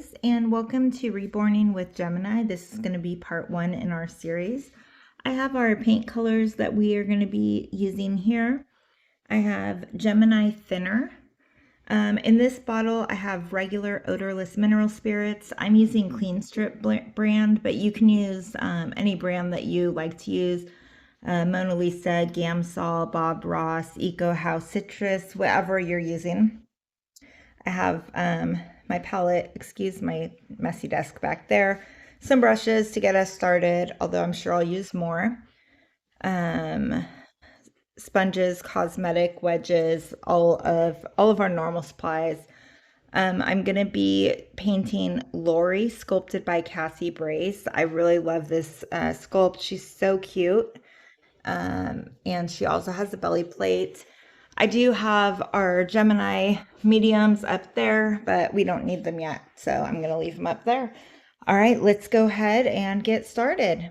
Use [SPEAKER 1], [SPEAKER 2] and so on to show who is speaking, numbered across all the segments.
[SPEAKER 1] guys, and welcome to Reborning with Gemini. This is going to be part 1 in our series. I have our paint colors that we are going to be using here. I have Gemini Thinner. In this bottle, I have regular Odorless Mineral Spirits. I'm using Clean Strip brand, but you can use any brand that you like to use. Mona Lisa, Gamsol, Bob Ross, Eco House Citrus, whatever you're using. I have my palette, excuse my messy desk back there, some brushes to get us started, although I'm sure I'll use more, sponges, cosmetic wedges, all of our normal supplies. I'm going to be painting Lori, sculpted by Cassie Brace. I really love this sculpt. She's so cute, and she also has a belly plate. I do have our Gemini mediums up there, but we don't need them yet, so I'm going to leave them up there. All right, let's go ahead and get started.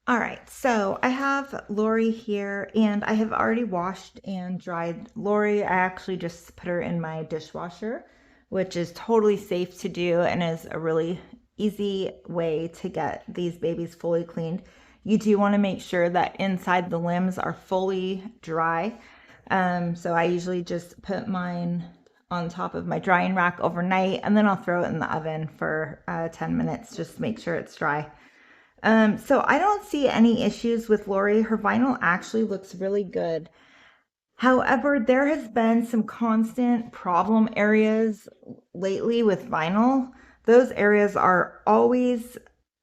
[SPEAKER 1] All right, so I have Lori here, and I have already washed and dried Lori. I actually just put her in my dishwasher, which is totally safe to do and is a really easy way to get these babies fully cleaned. You do want to make sure that inside the limbs are fully dry. So I usually just put mine on top of my drying rack overnight, and then I'll throw it in the oven for 10 minutes just to make sure it's dry. So I don't see any issues with Lori. Her vinyl actually looks really good. However, there has been some constant problem areas lately with vinyl. Those areas are always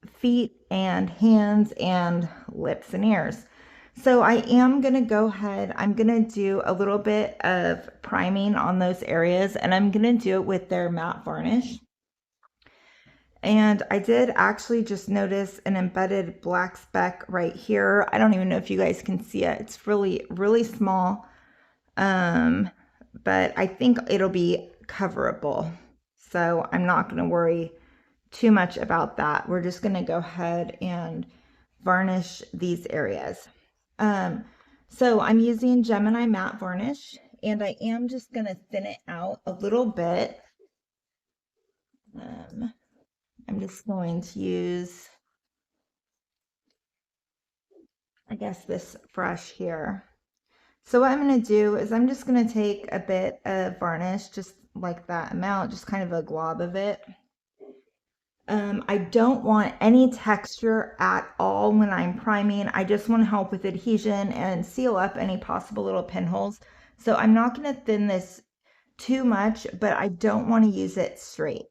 [SPEAKER 1] feet and hands and lips and ears. So I am going to go ahead, I'm going to do a little bit of priming on those areas, and I'm going to do it with their matte varnish. And I did actually just notice an embedded black speck right here. I don't even know if you guys can see it. It's really, really small. But I think it'll be coverable. So I'm not going to worry too much about that. We're just going to go ahead and varnish these areas. So I'm using Gemini matte varnish, and I am just going to thin it out a little bit. I'm just going to use, I guess, this brush here. So what I'm going to do is I'm just going to take a bit of varnish, just like that amount, just kind of a glob of it. I don't want any texture at all when I'm priming. I just want to help with adhesion and seal up any possible little pinholes. So I'm not going to thin this too much, but I don't want to use it straight.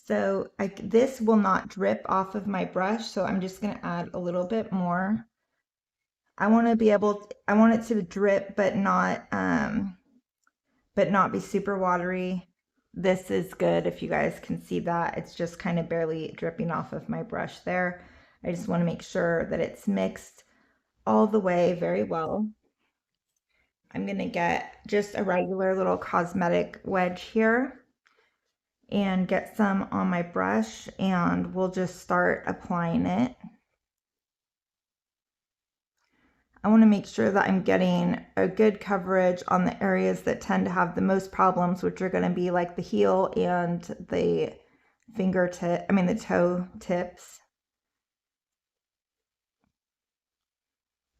[SPEAKER 1] So this will not drip off of my brush, so I'm just going to add a little bit more. I want to be able, I want it to drip, but not be super watery. This is good if you guys can see that. It's just kind of barely dripping off of my brush there. I just want to make sure that it's mixed all the way very well. I'm going to get just a regular little cosmetic wedge here and get some on my brush, and we'll just start applying it. I want to make sure that I'm getting a good coverage on the areas that tend to have the most problems, which are going to be like the heel and the fingertip, the toe tips.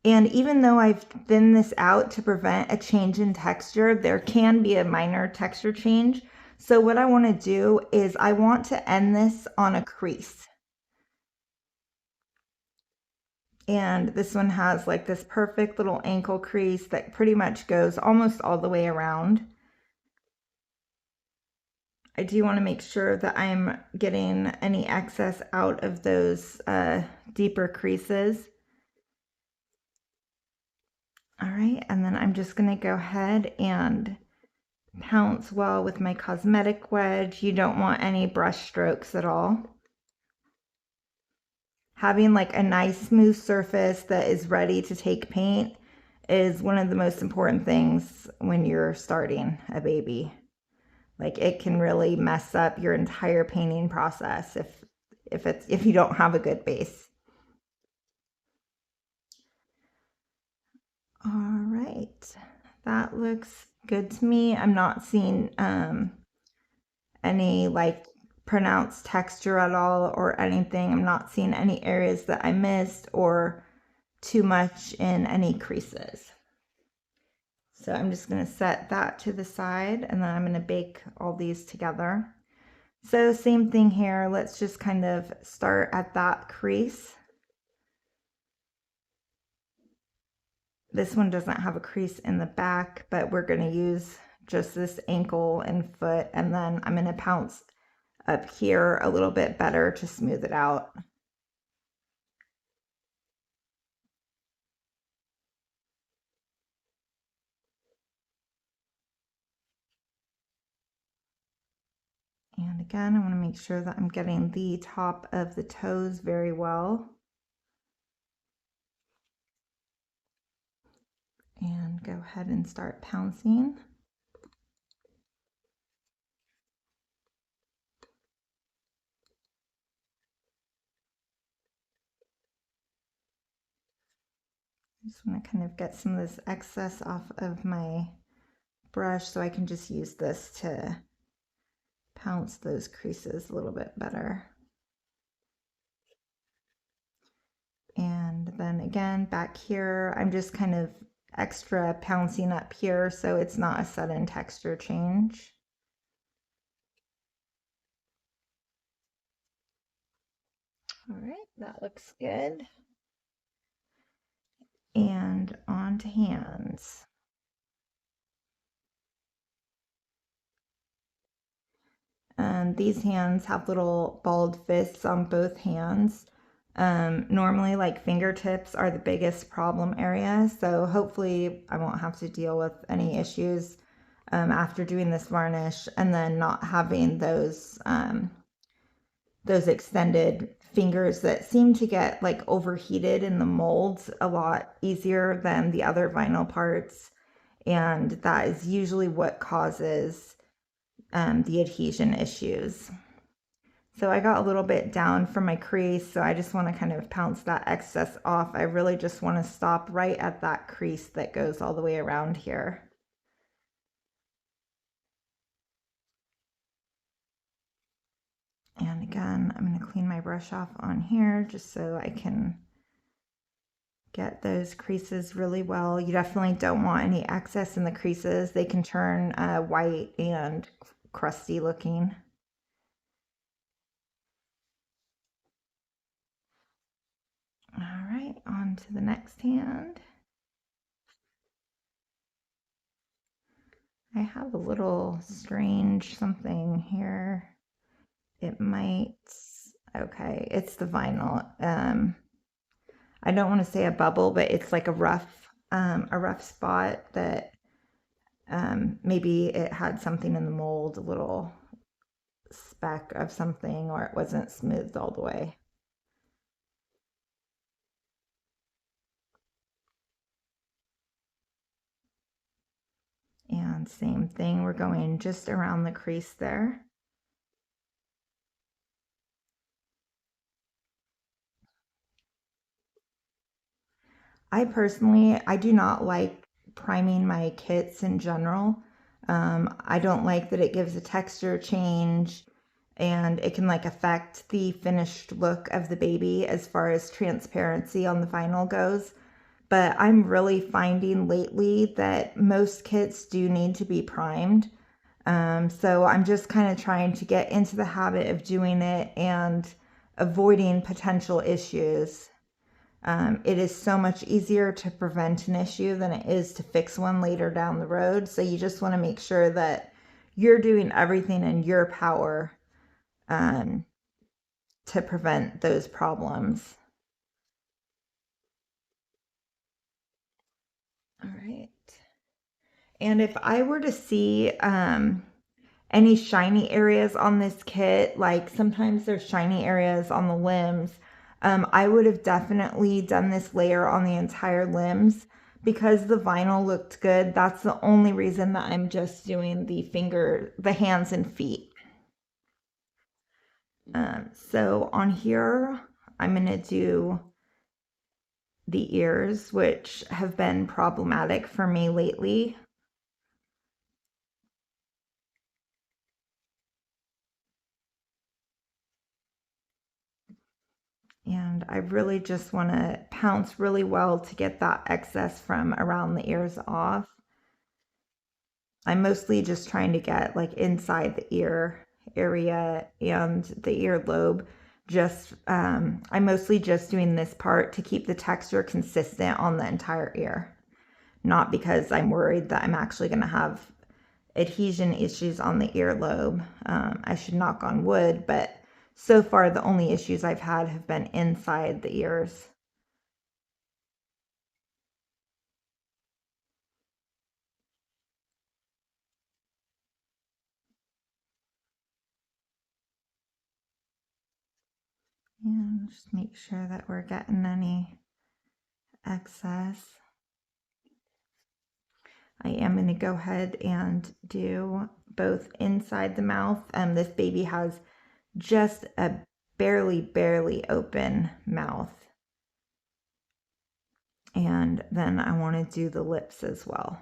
[SPEAKER 1] And even though I've thinned this out to prevent a change in texture, there can be a minor texture change. So what I want to do is I want to end this on a crease. And this one has like this perfect little ankle crease that pretty much goes almost all the way around. I do want to make sure that I'm getting any excess out of those deeper creases. All right, and then I'm just going to go ahead and pounce well with my cosmetic wedge. You don't want any brush strokes at all. Having like a nice smooth surface that is ready to take paint is one of the most important things when you're starting a baby. Like, it can really mess up your entire painting process if you don't have a good base. All right, That looks good to me. I'm not seeing any like pronounced texture at all or anything. I'm not seeing any areas that I missed or too much in any creases. So I'm just going to set that to the side, and then I'm going to bake all these together. So same thing here. Let's just kind of start at that crease. This one doesn't have a crease in the back, but we're going to use just this ankle and foot, and then I'm going to pounce up here a little bit better to smooth it out. And again, I want to make sure that I'm getting the top of the toes very well. And go ahead and start pouncing. I just want to kind of get some of this excess off of my brush so I can just use this to pounce those creases a little bit better. And then again, back here, I'm just kind of extra pouncing up here so it's not a sudden texture change. All right, that looks good. And on to hands. These hands have little bald fists on both hands. Normally, like fingertips are the biggest problem area, so hopefully I won't have to deal with any issues after doing this varnish, and then not having those extended fingers that seem to get like overheated in the molds a lot easier than the other vinyl parts, and that is usually what causes the adhesion issues. So I got a little bit down from my crease, so I just want to kind of pounce that excess off. I really just want to stop right at that crease that goes all the way around here. And again, I'm going to clean my brush off on here just so I can get those creases really well. You definitely don't want any excess in the creases. They can turn white and crusty looking. All right, on to the next hand. I have a little strange something here. It might, okay, it's the vinyl. I don't want to say a bubble, but it's like a rough spot that maybe it had something in the mold, a little speck of something, or it wasn't smoothed all the way. And same thing, we're going just around the crease there. I personally, I do not like priming my kits in general. I don't like that it gives a texture change, and it can like affect the finished look of the baby as far as transparency on the vinyl goes. But I'm really finding lately that most kits do need to be primed. So I'm just kind of trying to get into the habit of doing it and avoiding potential issues. It is so much easier to prevent an issue than it is to fix one later down the road. So you just want to make sure that you're doing everything in your power to prevent those problems. All right. And if I were to see any shiny areas on this kit, like sometimes there's shiny areas on the limbs, I would have definitely done this layer on the entire limbs because the vinyl looked good. That's the only reason that I'm just doing the hands and feet. So on here, I'm going to do the ears, which have been problematic for me lately. And I really just want to pounce really well to get that excess from around the ears off. I'm mostly just trying to get like inside the ear area and the earlobe. I'm mostly just doing this part to keep the texture consistent on the entire ear, not because I'm worried that I'm actually going to have adhesion issues on the earlobe. I should knock on wood, but so far the only issues I've had have been inside the ears. And just make sure that we're getting any excess. I am going to go ahead and do both inside the mouth. This baby has just a barely open mouth. And then I want to do the lips as well.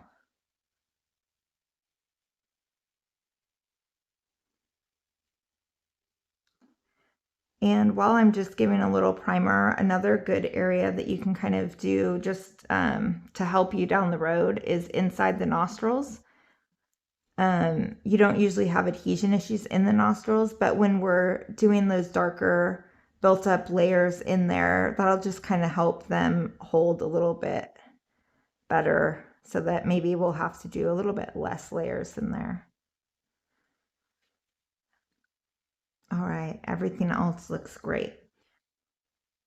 [SPEAKER 1] And while I'm just giving a little primer, another good area that you can kind of do just to help you down the road is inside the nostrils. You don't usually have adhesion issues in the nostrils, but when we're doing those darker built up layers in there, that'll just kind of help them hold a little bit better, so that maybe we'll have to do a little bit less layers in there. All right, everything else looks great.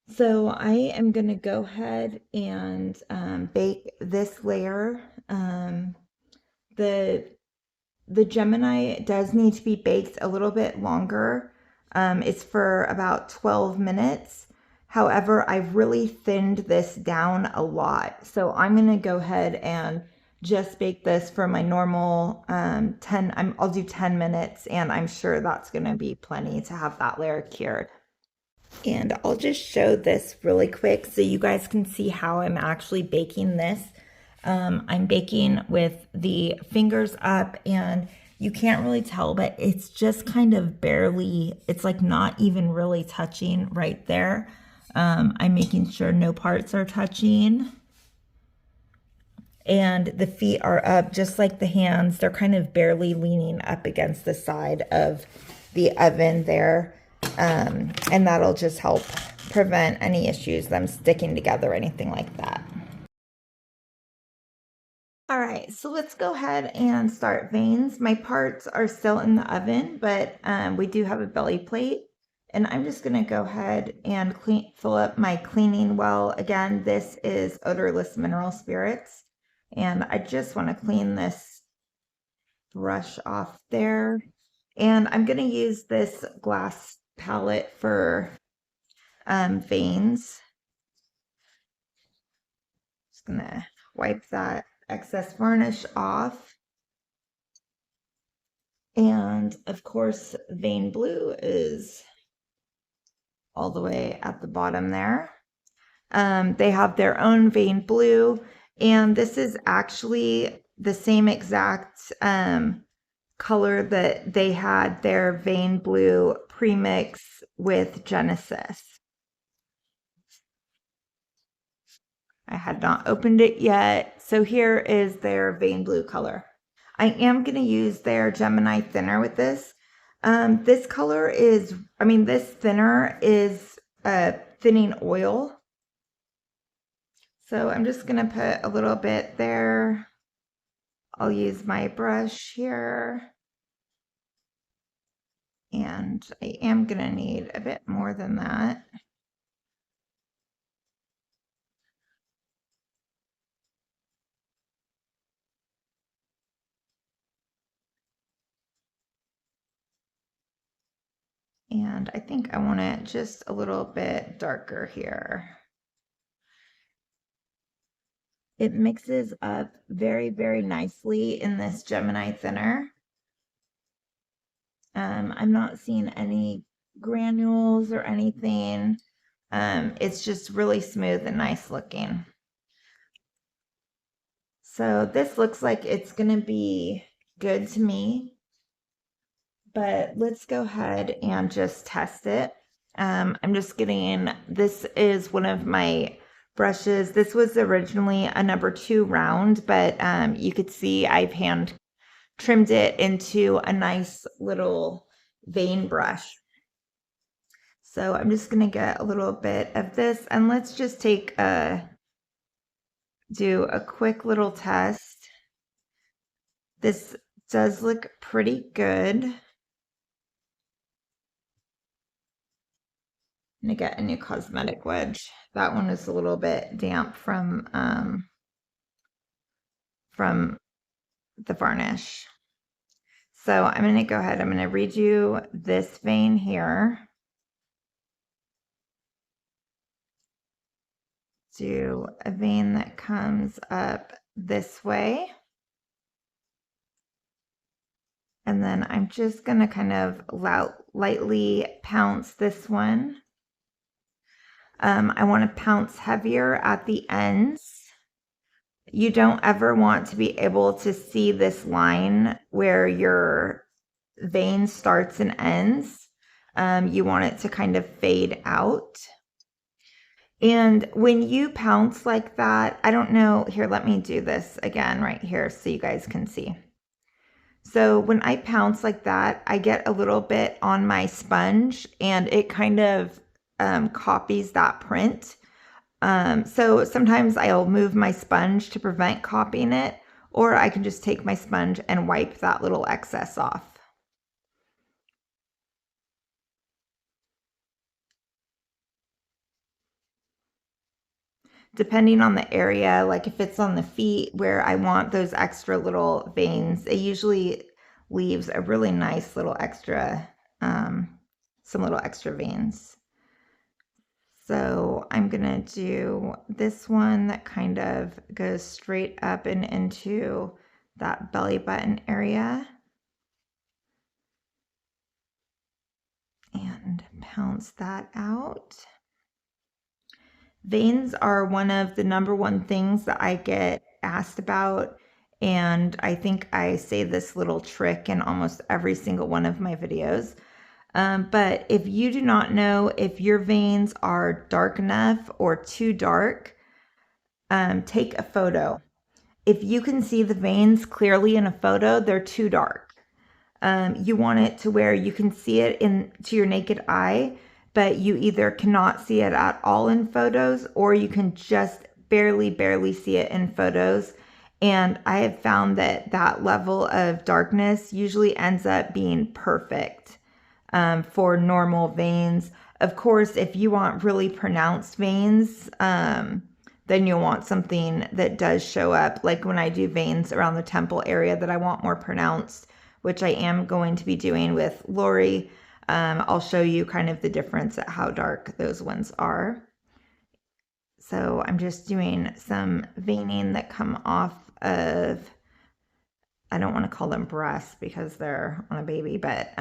[SPEAKER 1] So I am going to go ahead and bake this layer. The Gemini does need to be baked a little bit longer. It's for about 12 minutes. However, I've really thinned this down a lot. So I'm going to go ahead and just bake this for my normal 10, I'll do 10 minutes, and I'm sure that's going to be plenty to have that layer cured. And I'll just show this really quick so you guys can see how I'm actually baking this. I'm baking with the fingers up, and you can't really tell, but it's just kind of barely, it's like not even really touching right there. I'm making sure no parts are touching. And the feet are up just like the hands. They're kind of barely leaning up against the side of the oven there. And that'll just help prevent any issues, them sticking together or anything like that. All right, so let's go ahead and start veins. My parts are still in the oven, but we do have a belly plate. And I'm just gonna go ahead and fill up my cleaning well. Again, this is Odorless Mineral Spirits. And I just wanna clean this brush off there. And I'm gonna use this glass palette for veins. Just gonna wipe that excess varnish off. And of course, vein blue is all the way at the bottom there. They have their own vein blue, and this is actually the same exact color that they had their vein blue premix with Genesis. I had not opened it yet. So here is their vein blue color. I am going to use their Gemini thinner with this. This color is, this thinner is thinning oil. So I'm just going to put a little bit there. I'll use my brush here. And I am going to need a bit more than that. And I think I want it just a little bit darker here. It mixes up very nicely in this Gemini thinner. I'm not seeing any granules or anything. It's just really smooth and nice looking. So this looks like it's gonna be good to me, but let's go ahead and just test it. I'm just getting, this is one of my brushes. This was originally a number 2 round, but you could see I've hand trimmed it into a nice little vein brush. So I'm just gonna get a little bit of this, and let's just take do a quick little test. This does look pretty good. I'm gonna get a new cosmetic wedge. That one is a little bit damp from the varnish. So I'm gonna go ahead, I'm gonna redo this vein here. Do a vein that comes up this way. And then I'm just gonna kind of lightly pounce this one. I want to pounce heavier at the ends. You don't ever want to be able to see this line where your vein starts and ends. You want it to kind of fade out. And when you pounce like that, I don't know, here, let me do this again right here so you guys can see. So when I pounce like that, I get a little bit on my sponge and it kind of copies that print. So sometimes I'll move my sponge to prevent copying it, or I can just take my sponge and wipe that little excess off. Depending on the area, like if it's on the feet where I want those extra little veins, it usually leaves a really nice little extra, some little extra veins. So I'm gonna do this one that kind of goes straight up and into that belly button area. And pounce that out. Veins are one of the number one things that I get asked about, and I think I say this little trick in almost every single one of my videos. But if you do not know if your veins are dark enough or too dark, take a photo. If you can see the veins clearly in a photo, they're too dark. You want it to where you can see it to your naked eye, but you either cannot see it at all in photos, or you can just barely see it in photos. And I have found that that level of darkness usually ends up being perfect for normal veins. Of course, if you want really pronounced veins, then you'll want something that does show up. Like when I do veins around the temple area that I want more pronounced, which I am going to be doing with Lori. I'll show you kind of the difference at how dark those ones are. So I'm just doing some veining that come off of, I don't want to call them breasts because they're on a baby, but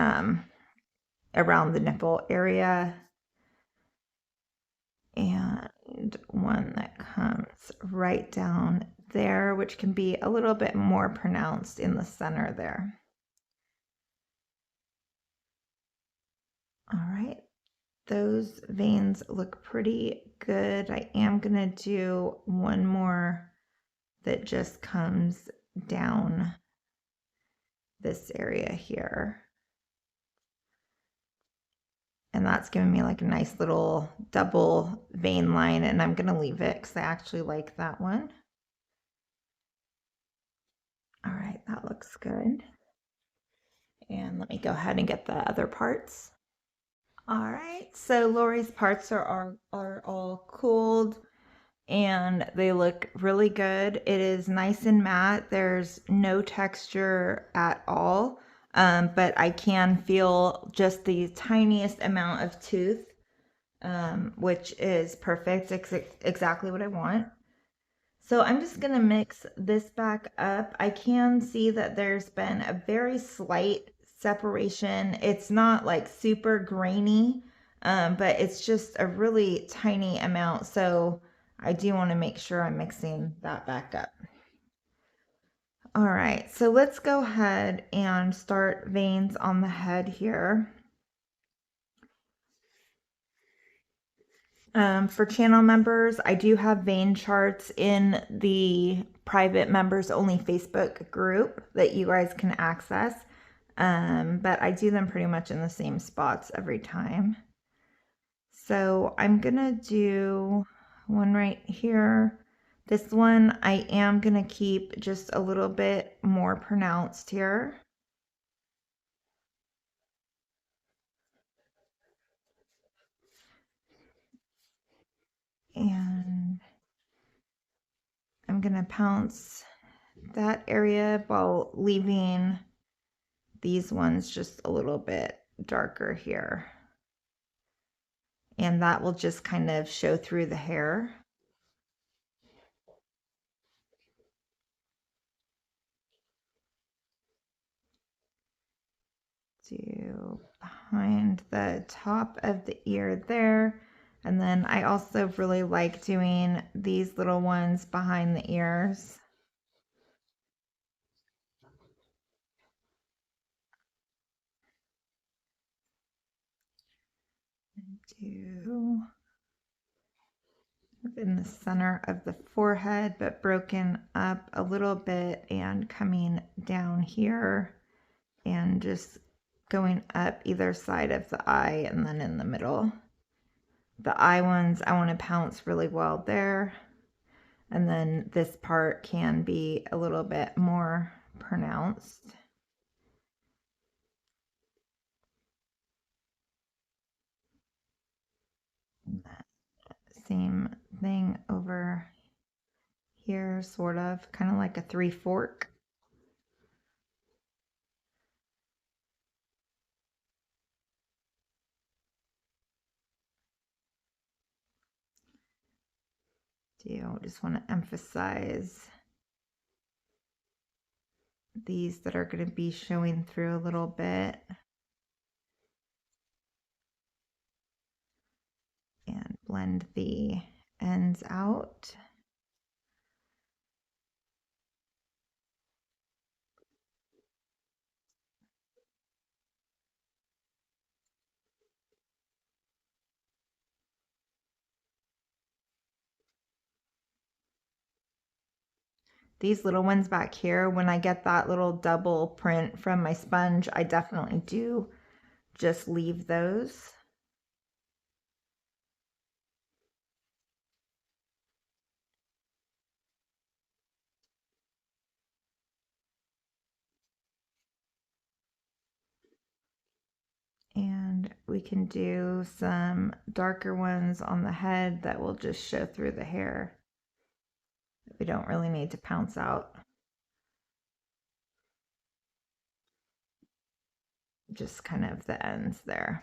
[SPEAKER 1] around the nipple area. And one that comes right down there, which can be a little bit more pronounced in the center there. All right, those veins look pretty good. I am gonna do one more that just comes down this area here. And that's giving me like a nice little double vein line, and I'm gonna leave it because I actually like that one. All right, that looks good. And let me go ahead and get the other parts. All right, so Lori's parts are all cooled and they look really good. It is nice and matte. There's no texture at all, but I can feel just the tiniest amount of tooth, which is perfect. It's exactly what I want. So I'm just going to mix this back up. I can see that there's been a very slight separation. It's not like super grainy, but it's just a really tiny amount. So I do want to make sure I'm mixing that back up. All right, so let's go ahead and start veins on the head here. For channel members, I do have vein charts in the private members only Facebook group that you guys can access. But I do them pretty much in the same spots every time. So I'm gonna do one right here. This one I am gonna keep just a little bit more pronounced here. And I'm gonna pounce that area while leaving these ones just a little bit darker here. And that will just kind of show through the hair. Do behind the top of the ear there. And then I also really like doing these little ones behind the ears. Do in the center of the forehead, but broken up a little bit and coming down here and just going up either side of the eye and then in the middle. The eye ones, I want to pounce really well there. And then this part can be a little bit more pronounced. Same thing over here, sort of, kind of like a 3-fork. Do just want to emphasize these that are going to be showing through a little bit. And blend the ends out. These little ones back here, when I get that little double print from my sponge, I definitely do just leave those. And we can do some darker ones on the head that will just show through the hair. We don't really need to pounce out. Just kind of the ends there.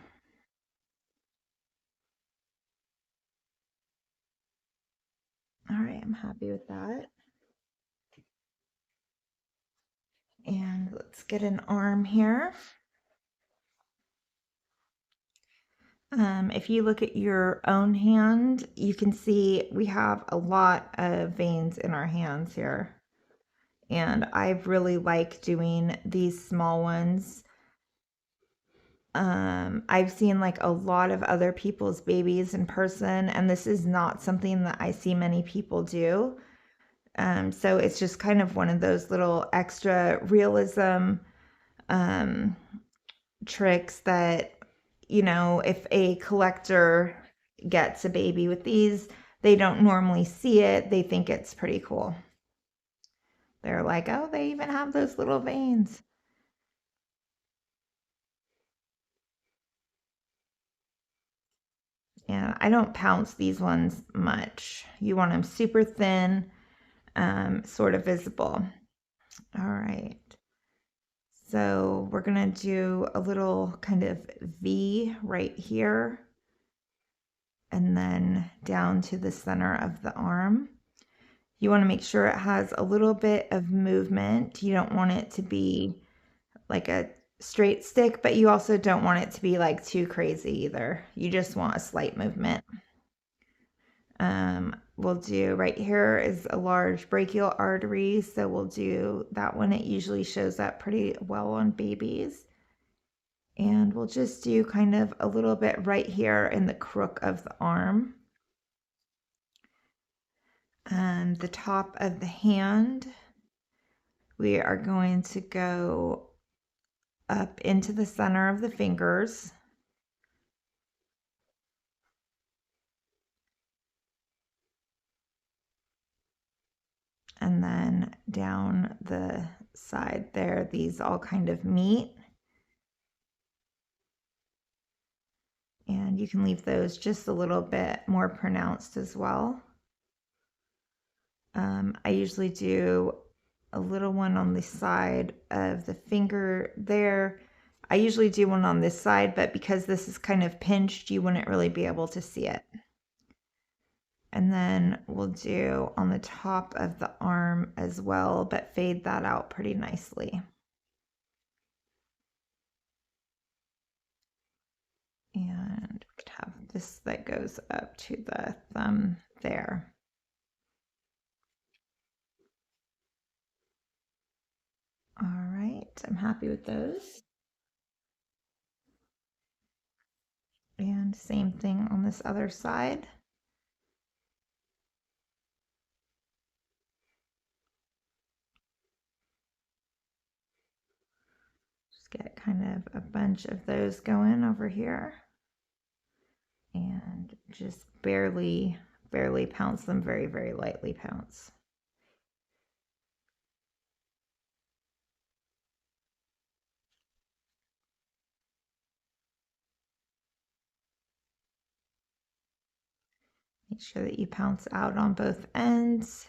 [SPEAKER 1] All right, I'm happy with that. And let's get an arm here. If you look at your own hand, you can see we have a lot of veins in our hands here. And I really like doing these small ones. I've seen like a lot of other people's babies in person, and this is not something that I see many people do. So it's just kind of one of those little extra realism tricks that, you know, if a collector gets a baby with these, they don't normally see it. They think it's pretty cool. They're like, oh, they even have those little veins. And I don't pounce these ones much. You want them super thin, sort of visible. All right. So we're going to do a little kind of V right here and then down to the center of the arm. You want to make sure it has a little bit of movement. You don't want it to be like a straight stick, but you also don't want it to be like too crazy either. You just want a slight movement. We'll do right here is a large brachial artery, so we'll do that one. It usually shows up pretty well on babies. And we'll just do kind of a little bit right here in the crook of the arm. on the top of the hand, we are going to go up into the center of the fingers. And then down the side there, these all kind of meet. And you can leave those just a little bit more pronounced as well. I usually do a little one on the side of the finger there. I usually do one on this side, but because this is kind of pinched, you wouldn't really be able to see it. And then we'll do on the top of the arm as well, but fade that out pretty nicely. And we could have this that goes up to the thumb there. All right, I'm happy with those. And same thing on this other side. Just get kind of a bunch of those going over here. And just barely pounce them, very, very lightly pounce. Make sure that you pounce out on both ends.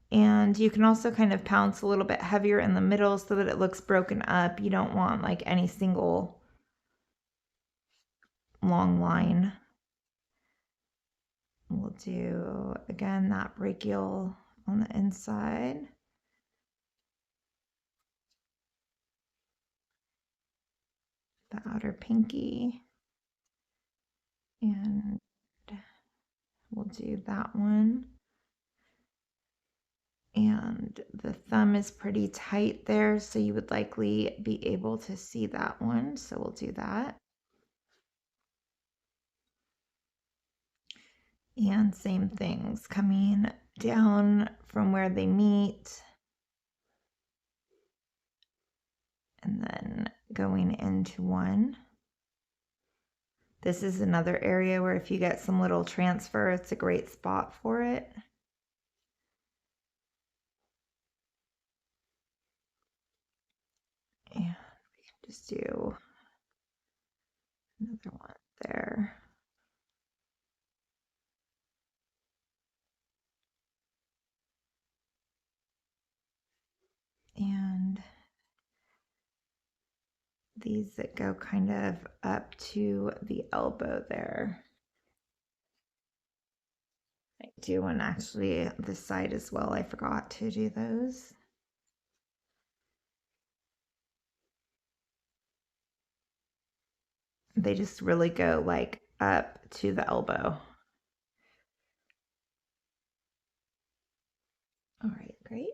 [SPEAKER 1] And you can also kind of pounce a little bit heavier in the middle so that it looks broken up. You don't want like any single long line. We'll do, again, that brachial on the inside. The outer pinky. And we'll do that one. And the thumb is pretty tight there, so you would likely be able to see that one. So we'll do that. And same things coming down from where they meet. And then going into one. This is another area where if you get some little transfer, it's a great spot for it. And we can just do another one there. And these that go kind of up to the elbow there. I do one actually this side as well. I forgot to do those. They just really go like up to the elbow. All right, great.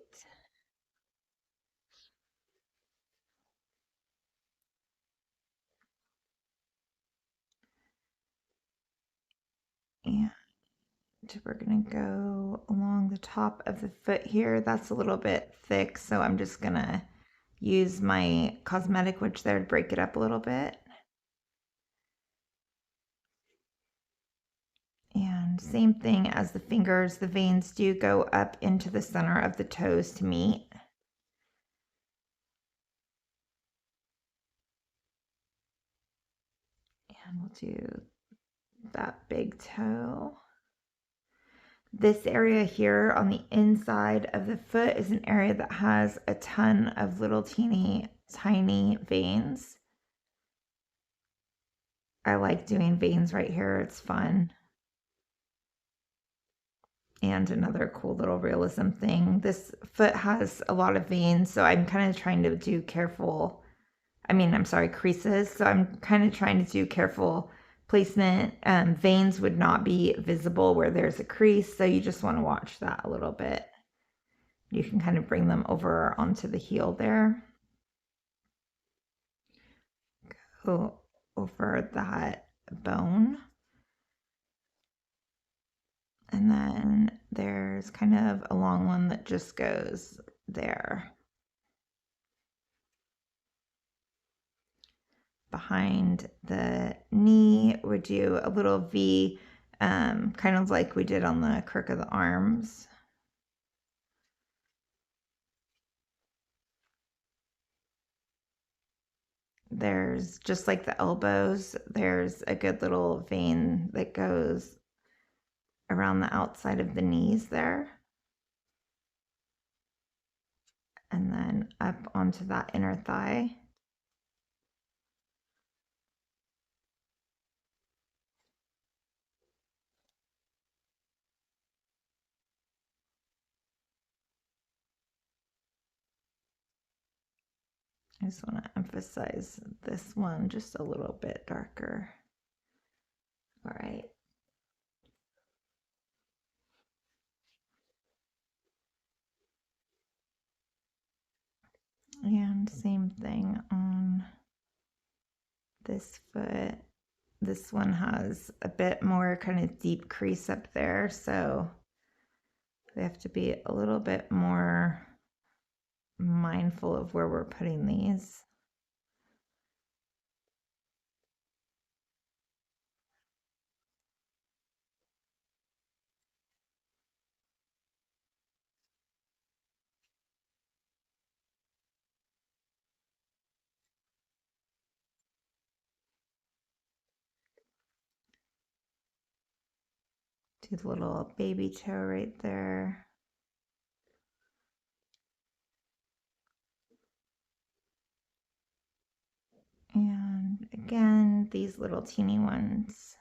[SPEAKER 1] And we're gonna go along the top of the foot here. That's a little bit thick, so I'm just gonna use my cosmetic witch there to break it up a little bit. And same thing as the fingers, the veins do go up into the center of the toes to meet. And we'll do that big toe. This area here on the inside of the foot is an area that has a ton of little teeny tiny veins. I like doing veins right here. It's fun. And another cool little realism thing. This foot has a lot of veins, so I'm kind of trying to do creases. So I'm kind of trying to do careful placement. Veins would not be visible where there's a crease, so you just want to watch that a little bit. You can kind of bring them over onto the heel there. Go over that bone. And then there's kind of a long one that just goes there. Behind the knee, we do a little V, kind of like we did on the crook of the arms. There's just like the elbows, there's a good little vein that goes around the outside of the knees there. And then up onto that inner thigh. I just want to emphasize this one just a little bit darker. All right. And same thing on this foot. This one has a bit more kind of deep crease up there, so we have to be a little bit more mindful of where we're putting these. Do the little baby toe right there. And again, these little teeny ones.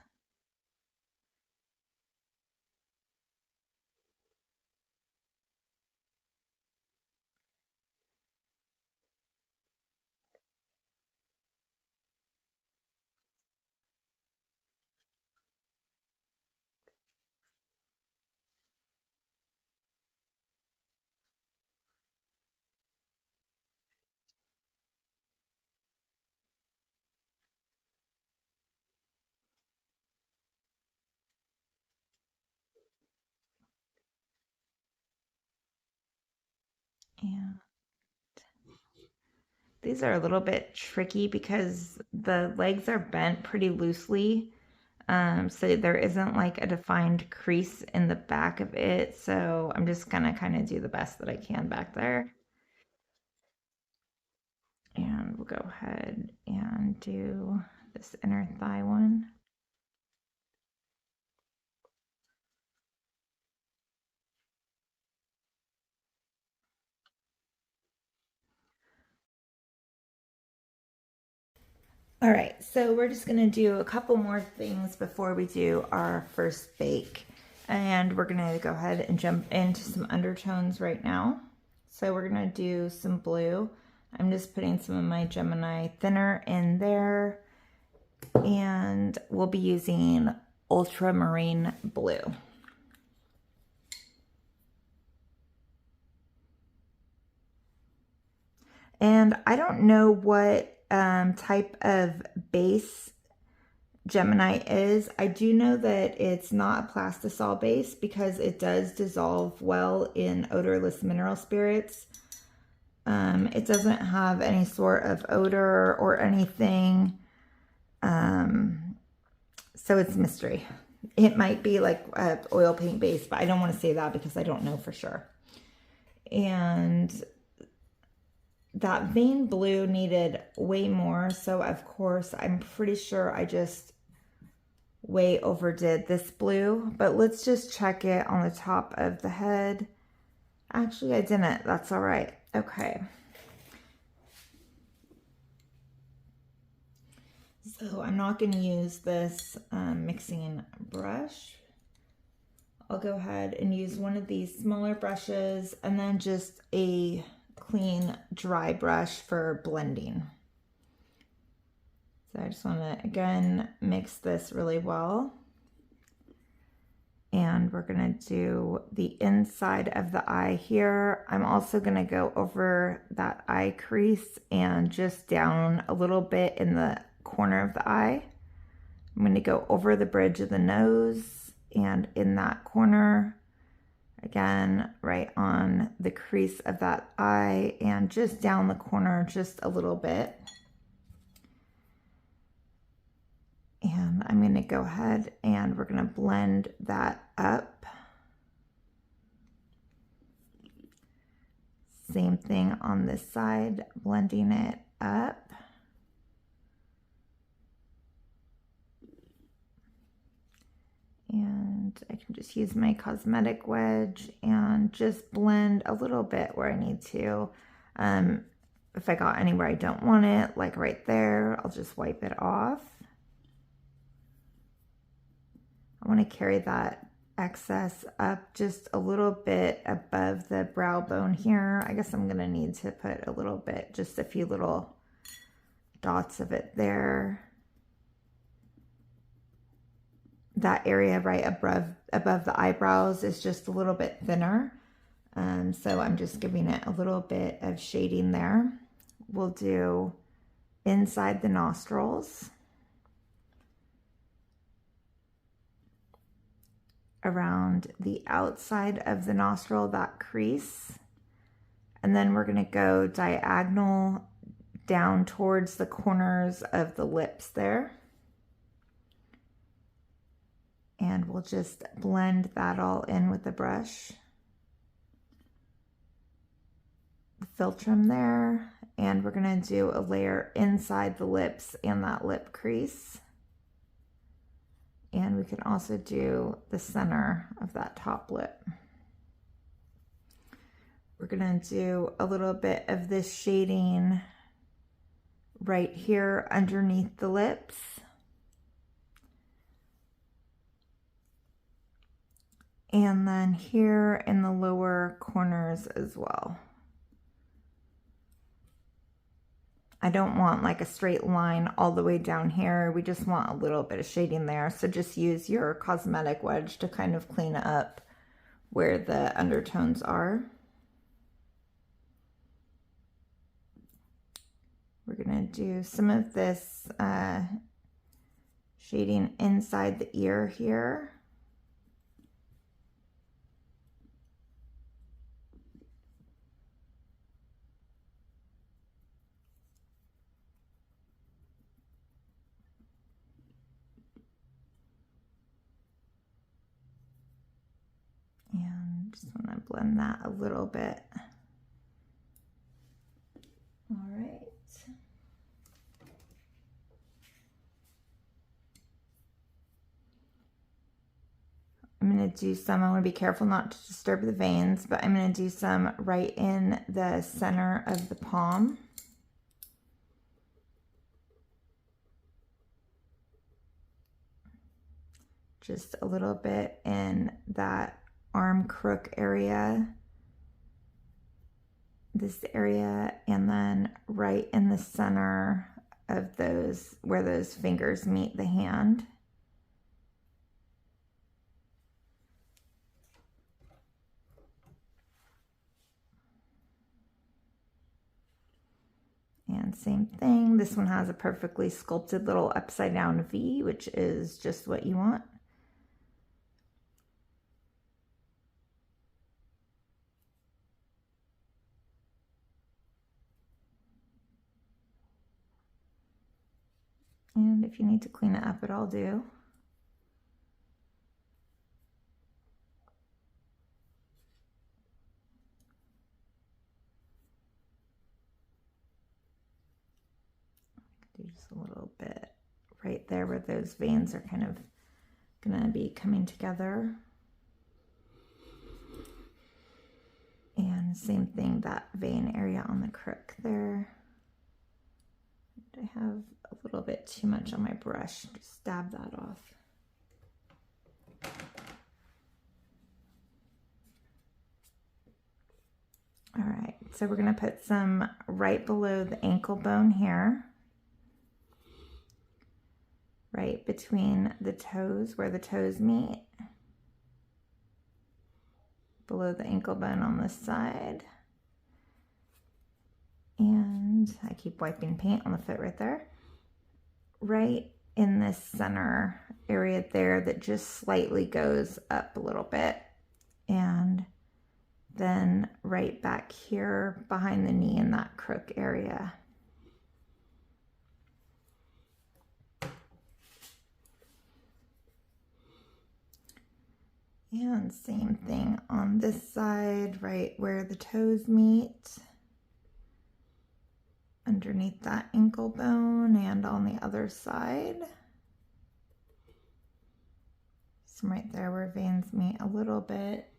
[SPEAKER 1] And these are a little bit tricky because the legs are bent pretty loosely. So there isn't like a defined crease in the back of it. So I'm just gonna kind of do the best that I can back there. And we'll go ahead and do this inner thigh one. All right, so we're just gonna do a couple more things before we do our first bake. And we're gonna go ahead and jump into some undertones right now. So we're gonna do some blue. I'm just putting some of my Gemini thinner in there. And we'll be using ultramarine blue. And I don't know what type of base Gemini is. I do know that it's not a plastisol base because it does dissolve well in odorless mineral spirits. It doesn't have any sort of odor or anything. So it's a mystery. It might be like a oil paint base, but I don't want to say that because I don't know for sure. And that vein blue needed way more, so of course I'm pretty sure I just way overdid this blue, but let's just check it on the top of the head. Actually, I didn't. That's all right. Okay. So I'm not going to use this mixing brush. I'll go ahead and use one of these smaller brushes and then just a clean dry brush for blending. So I just want to again mix this really well. And we're going to do the inside of the eye here. I'm also going to go over that eye crease and just down a little bit in the corner of the eye. I'm going to go over the bridge of the nose and in that corner Again, right on the crease of that eye and just down the corner just a little bit. And I'm going to go ahead and we're going to blend that up. Same thing on this side, blending it up. And I can just use my cosmetic wedge and just blend a little bit where I need to. If I got anywhere I don't want it, like right there, I'll just wipe it off. I want to carry that excess up just a little bit above the brow bone here. I guess I'm going to need to put a little bit, just a few little dots of it there. That area right above the eyebrows is just a little bit thinner. So I'm just giving it a little bit of shading there. We'll do inside the nostrils, around the outside of the nostril, that crease. And then we're going to go diagonal down towards the corners of the lips there. And we'll just blend that all in with the brush. The philtrum there. And we're going to do a layer inside the lips and that lip crease. And we can also do the center of that top lip. We're going to do a little bit of this shading right here underneath the lips. And then here in the lower corners as well. I don't want like a straight line all the way down here. We just want a little bit of shading there. So just use your cosmetic wedge to kind of clean up where the undertones are. We're going to do some of this shading inside the ear here. And just want to blend that a little bit. All right. I'm going to do some, I want to be careful not to disturb the veins, but I'm going to do some right in the center of the palm. Just a little bit in that arm crook area, this area, and then right in the center of those, where those fingers meet the hand. And same thing, this one has a perfectly sculpted little upside down V, which is just what you want. And if you need to clean it up, it'll do. Do just a little bit right there where those veins are kind of gonna be coming together. And same thing, that vein area on the crook there. I have a little bit too much on my brush. Just dab that off. All right, so we're gonna put some right below the ankle bone here. Right between the toes, where the toes meet. Below the ankle bone on this side. And I keep wiping paint on the foot right there. Right in this center area there that just slightly goes up a little bit. And then right back here behind the knee in that crook area. And same thing on this side, right where the toes meet, underneath that ankle bone, and on the other side. So right there where veins meet a little bit.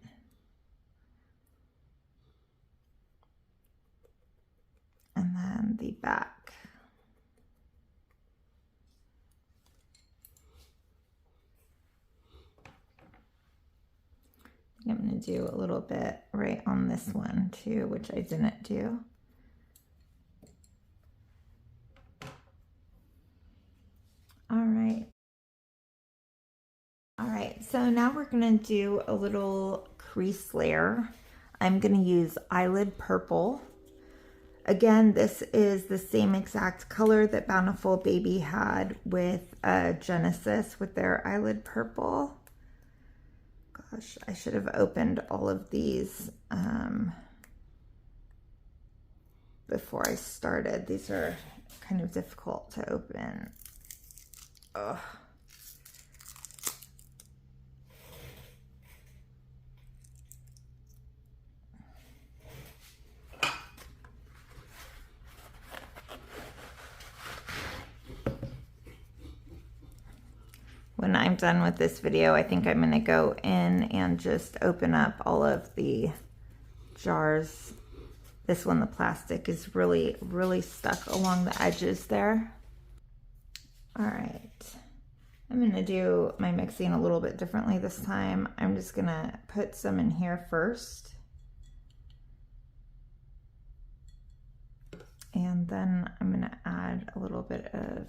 [SPEAKER 1] And then the back. I'm going to do a little bit right on this one too, which I didn't do. All right. All right, so now we're going to do a little crease layer. I'm going to use Eyelid Purple. Again, this is the same exact color that Bountiful Baby had with Genesis with their Eyelid Purple. Gosh, I should have opened all of these before I started. These are kind of difficult to open. Ugh. When I'm done with this video, I think I'm going to go in and just open up all of the jars. This one, the plastic is really, really stuck along the edges there. All right. I'm going to do my mixing a little bit differently this time. I'm just going to put some in here first. And then I'm going to add a little bit of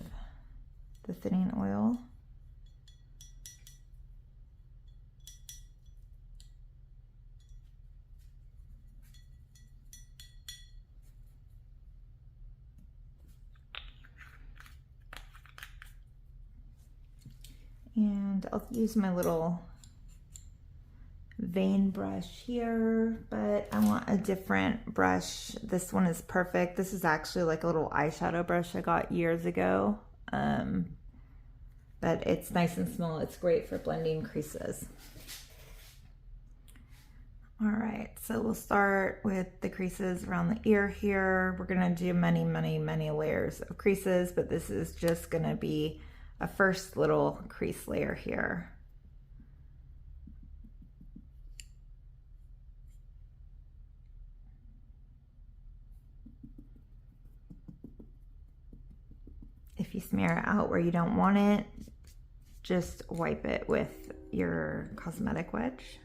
[SPEAKER 1] the thinning oil. And I'll use my little vein brush here, but I want a different brush. This one is perfect. This is actually like a little eyeshadow brush I got years ago. But it's nice and small. It's great for blending creases. All right, so we'll start with the creases around the ear here. We're gonna do many, many, many layers of creases, but this is just gonna be a first little crease layer here. If you smear it out where you don't want it, just wipe it with your cosmetic wedge.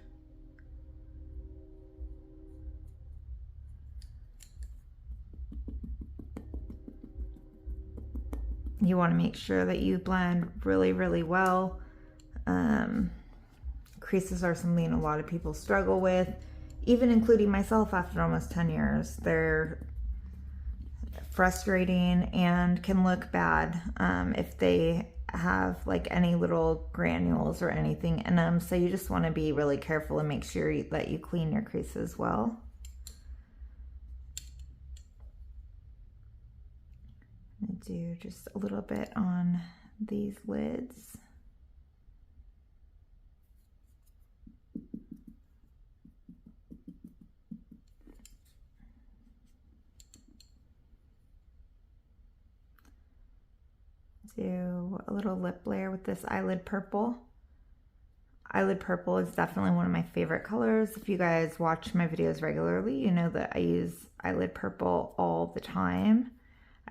[SPEAKER 1] You want to make sure that you blend really, really well. Creases are something a lot of people struggle with, even including myself after almost 10 years. They're frustrating and can look bad if they have like any little granules or anything in them. So you just want to be really careful and make sure that you clean your creases well. Do just a little bit on these lids. Do a little lip layer with this Eyelid Purple. Eyelid Purple is definitely one of my favorite colors. If you guys watch my videos regularly, you know that I use Eyelid Purple all the time.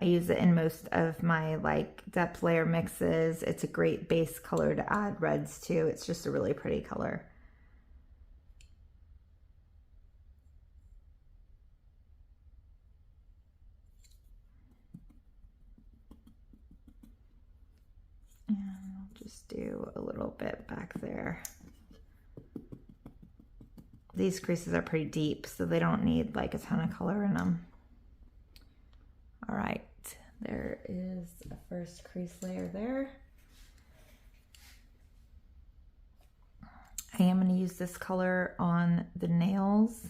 [SPEAKER 1] I use it in most of my like depth layer mixes. It's a great base color to add reds to. It's just a really pretty color. And I'll just do a little bit back there. These creases are pretty deep, so they don't need like a ton of color in them. All right, there is a first crease layer there. I am going to use this color on the nails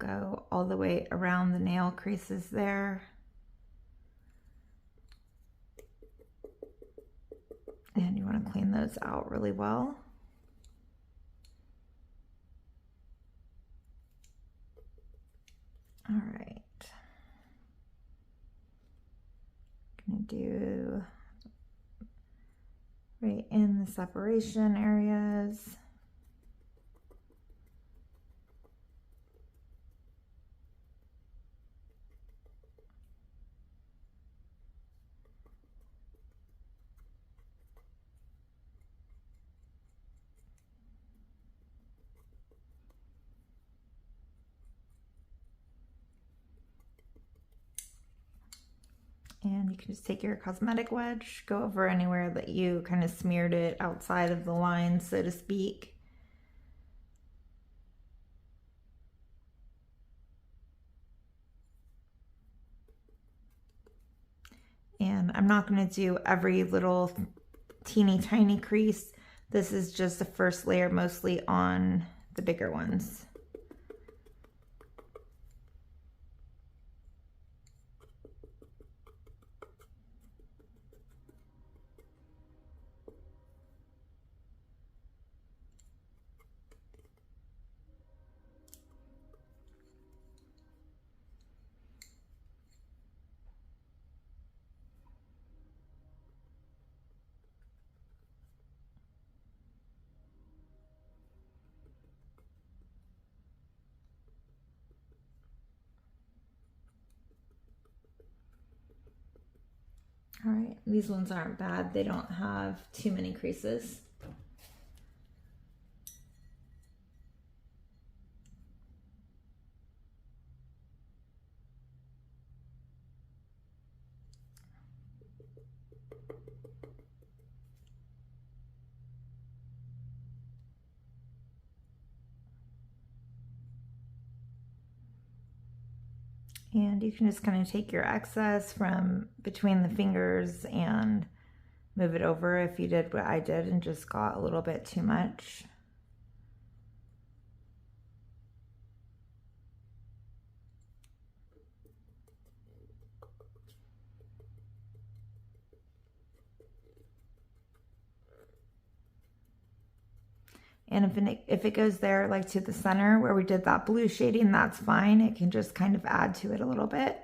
[SPEAKER 1] go all the way around the nail creases there. And you want to clean those out really well. All right. Gonna do right in the separation areas. And you can just take your cosmetic wedge, go over anywhere that you kind of smeared it outside of the line, so to speak. And I'm not going to do every little teeny tiny crease. This is just the first layer, mostly on the bigger ones. All right, these ones aren't bad. They don't have too many creases. And you can just kind of take your excess from between the fingers and move it over if you did what I did and just got a little bit too much. And if it goes there like to the center where we did that blue shading, that's fine. It can just kind of add to it a little bit.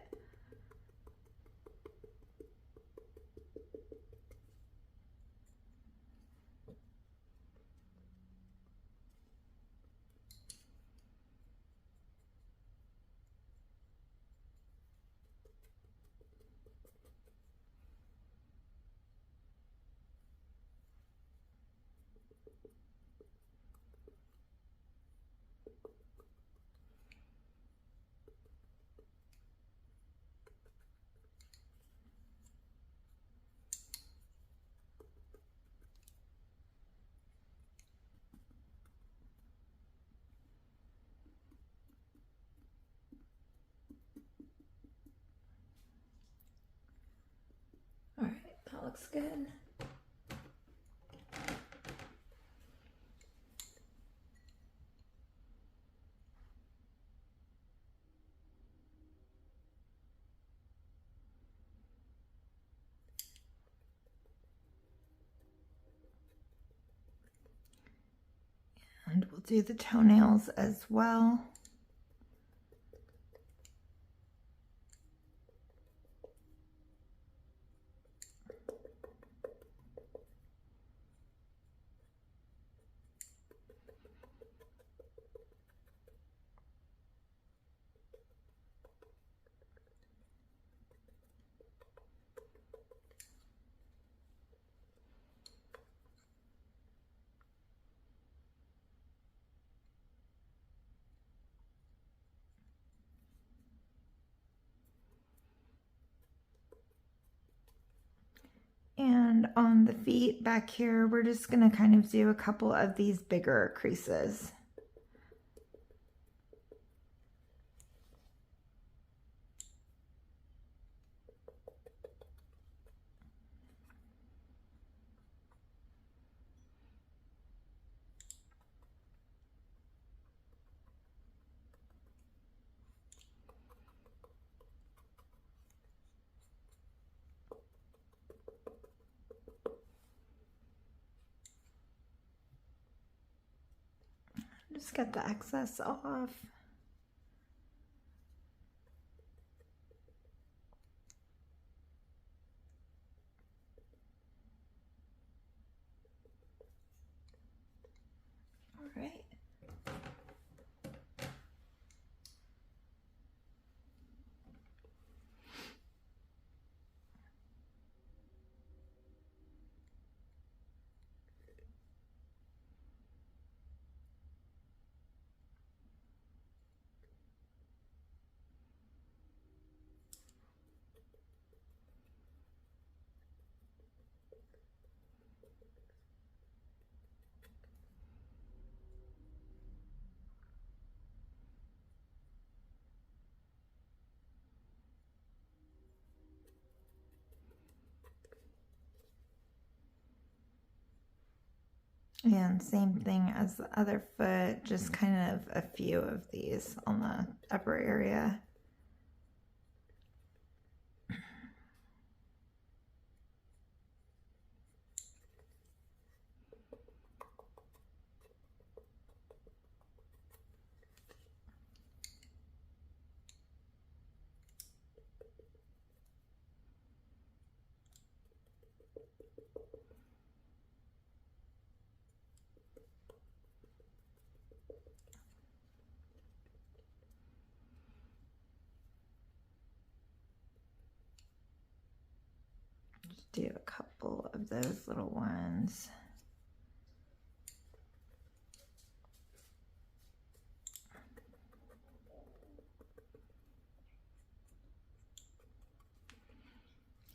[SPEAKER 1] All right, that looks good. And we'll do the toenails as well. And on the feet back here, we're just going to kind of do a couple of these bigger creases. Just get the excess off. All right. And same thing as the other foot, just kind of a few of these on the upper area. Just do a couple of those little ones.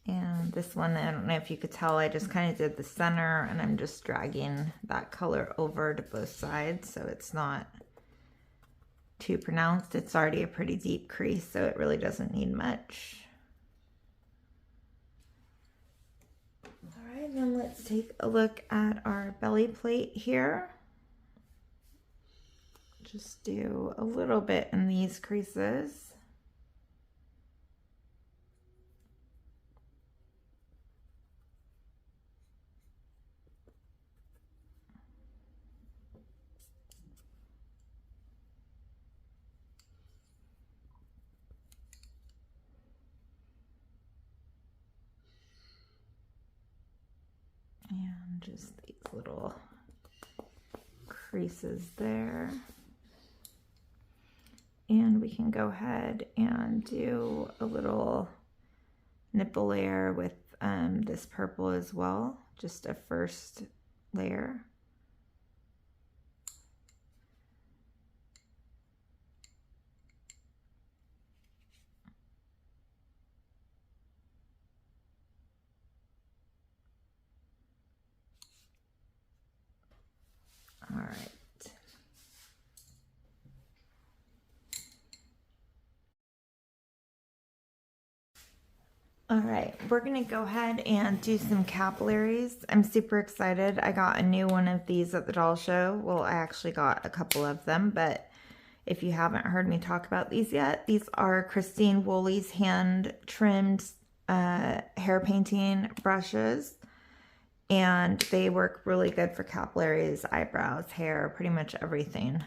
[SPEAKER 1] And this one, I don't know if you could tell, I just kind of did the center and I'm just dragging that color over to both sides so it's not too pronounced. It's already a pretty deep crease, so it really doesn't need much. All right, then let's take a look at our belly plate here. Just do a little bit in these creases. And just these little creases there. And we can go ahead and do a little nipple layer with this purple as well, just a first layer. All right. All right, we're gonna go ahead and do some capillaries. I'm super excited. I got a new one of these at the doll show. Well, I actually got a couple of them, but if you haven't heard me talk about these yet, these are Christine Woolley's hand trimmed hair painting brushes. And they work really good for capillaries, eyebrows, hair, pretty much everything.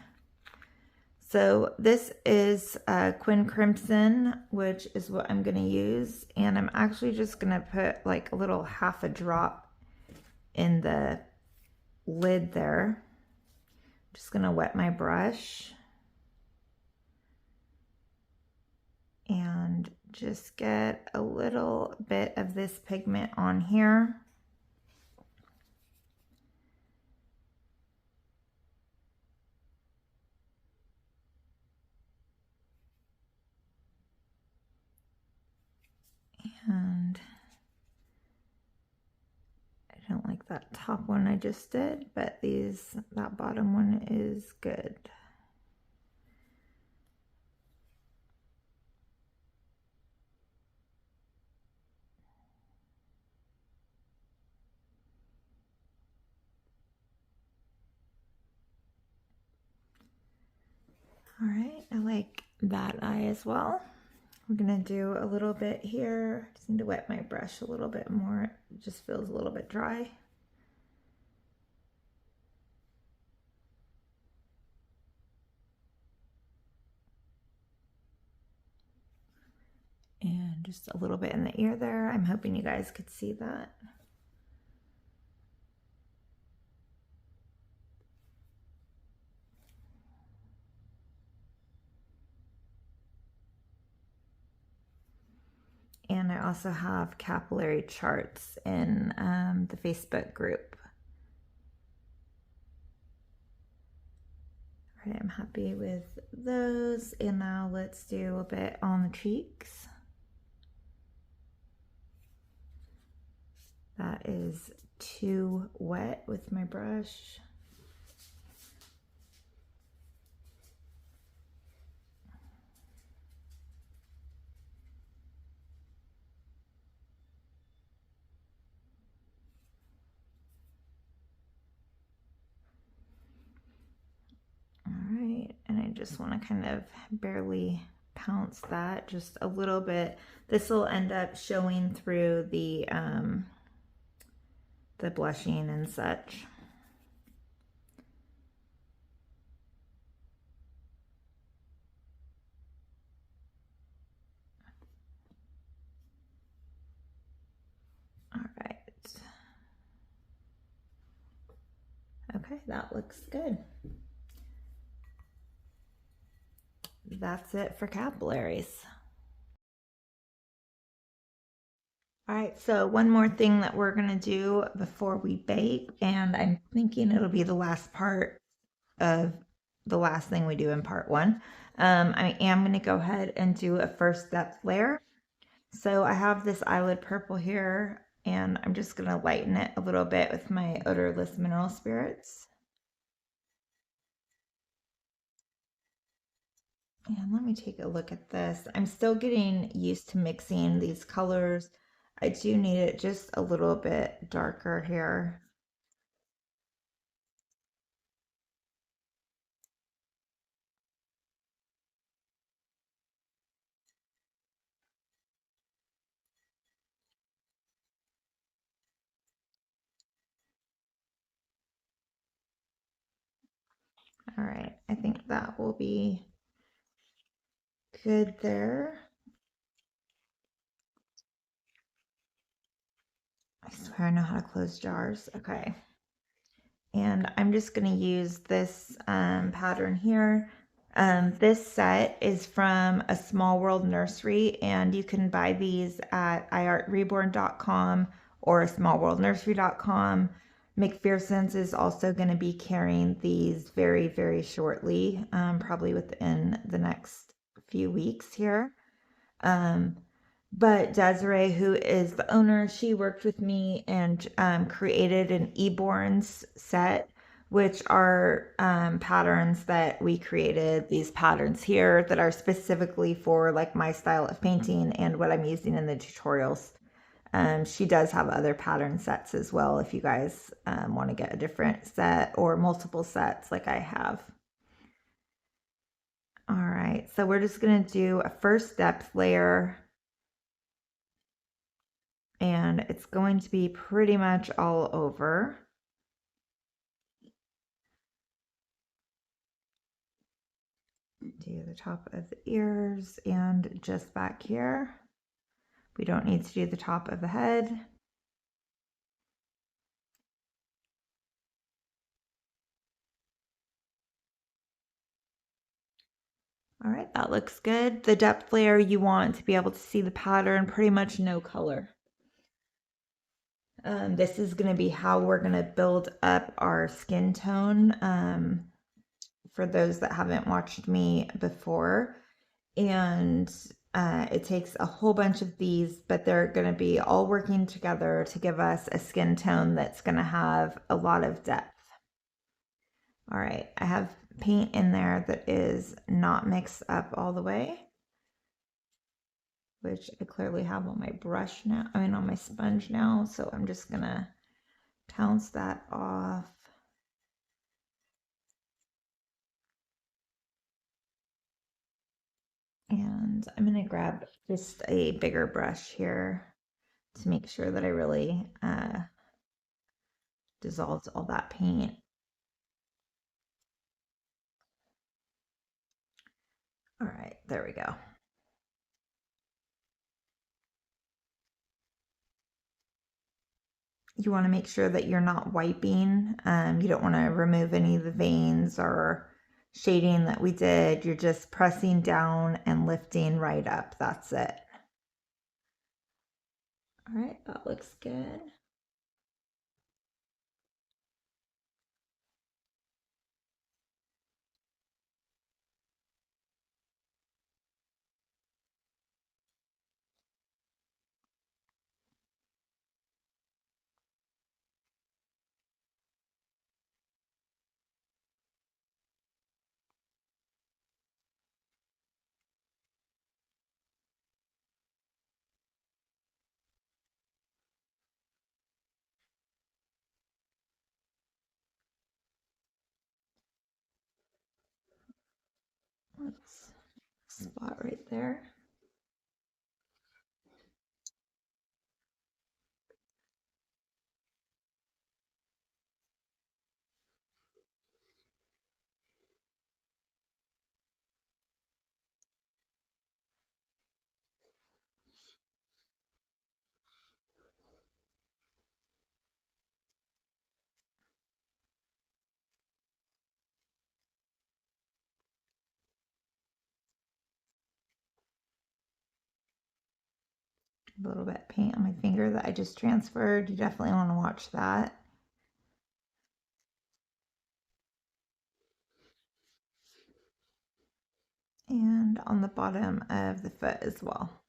[SPEAKER 1] So this is Quin Crimson, which is what I'm going to use. And I'm actually just going to put like a little half a drop in the lid there. Just going to wet my brush. And just get a little bit of this pigment on here. And I don't like that top one I just did, but that bottom one is good. All right, I like that eye as well. I'm gonna do a little bit here. Just need to wet my brush a little bit more. It just feels a little bit dry. just a little bit in the ear there. I'm hoping you guys could see that. And I also have capillary charts in the Facebook group. All right, I'm happy with those. And now let's do a bit on the cheeks. That is too wet with my brush. All right, and I just want to kind of barely pounce that just a little bit. This will end up showing through the blushing and such. All right. Okay, that looks good. That's it for capillaries. All right, so one more thing that we're gonna do before we bake, and I'm thinking it'll be the last part of the last thing we do in part one. I am gonna go ahead and do a first depth layer. So I have this eyelid purple here, and I'm just gonna lighten it a little bit with my Odorless Mineral Spirits. And let me take a look at this. I'm still getting used to mixing these colors. I do need it just a little bit darker here. All right, I think that will be good there. I swear I know how to close jars. Okay. And I'm just going to use this pattern here. This set is from a Small World nursery, and you can buy these at iartreborn.com or smallworldnursery.com. McPherson's is also going to be carrying these very, very shortly, probably within the next few weeks here. But Desiree, who is the owner, she worked with me and created an Eborns set, which are patterns that we created, these patterns here that are specifically for like my style of painting and what I'm using in the tutorials. She does have other pattern sets as well if you guys want to get a different set or multiple sets like I have. All right, so we're just going to do a first depth layer, and it's going to be pretty much all over. Do the top of the ears and just back here. We don't need to do the top of the head. All right, that looks good. The depth layer, you want to be able to see the pattern, pretty much no color. This is going to be how we're going to build up our skin tone for those that haven't watched me before. And it takes a whole bunch of these, but they're going to be all working together to give us a skin tone that's going to have a lot of depth. All right, I have paint in there that is not mixed up all the way, which I clearly have on my brush now, on my sponge now, so I'm just gonna pounce that off. And I'm gonna grab just a bigger brush here to make sure that I really dissolved all that paint. All right, there we go. You want to make sure that you're not wiping. You don't want to remove any of the veins or shading that we did. You're just pressing down and lifting right up. That's it. All right, that looks good. Let's spot right there. A little bit of paint on my finger that I just transferred. You definitely want to watch that. And on the bottom of the foot as well.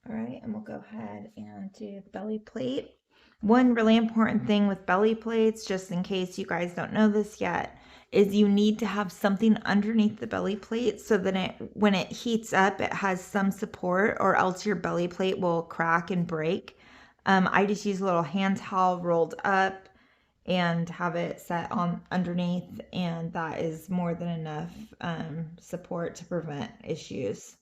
[SPEAKER 1] All right, and we'll go ahead and do the belly plate. One really important thing with belly plates, just in case you guys don't know this yet, is you need to have something underneath the belly plate so that when it heats up, it has some support, or else your belly plate will crack and break. I just use a little hand towel rolled up and have it set on underneath, and that is more than enough support to prevent issues.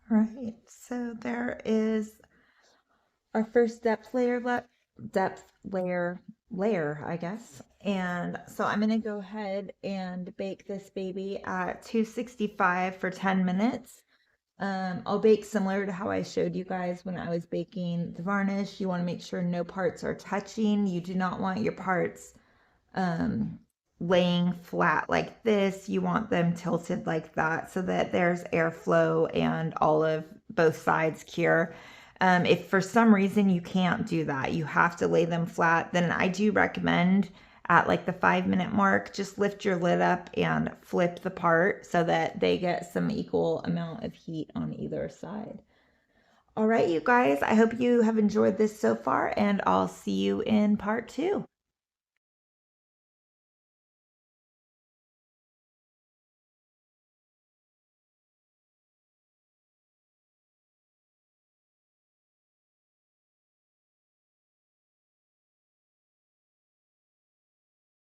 [SPEAKER 1] Right, so there is our first depth layer, I guess. And so I'm gonna go ahead and bake this baby at 265 for 10 minutes. I'll bake similar to how I showed you guys when I was baking the varnish. You want to make sure no parts are touching. You do not want your parts um, laying flat like this. You want them tilted like that so that there's airflow and all of both sides cure. If for some reason you can't do that, you have to lay them flat, then I do recommend at like the 5 minute mark, just lift your lid up and flip the part so that they get some equal amount of heat on either side. All right, you guys, I hope you have enjoyed this so far, and I'll see you in part 2.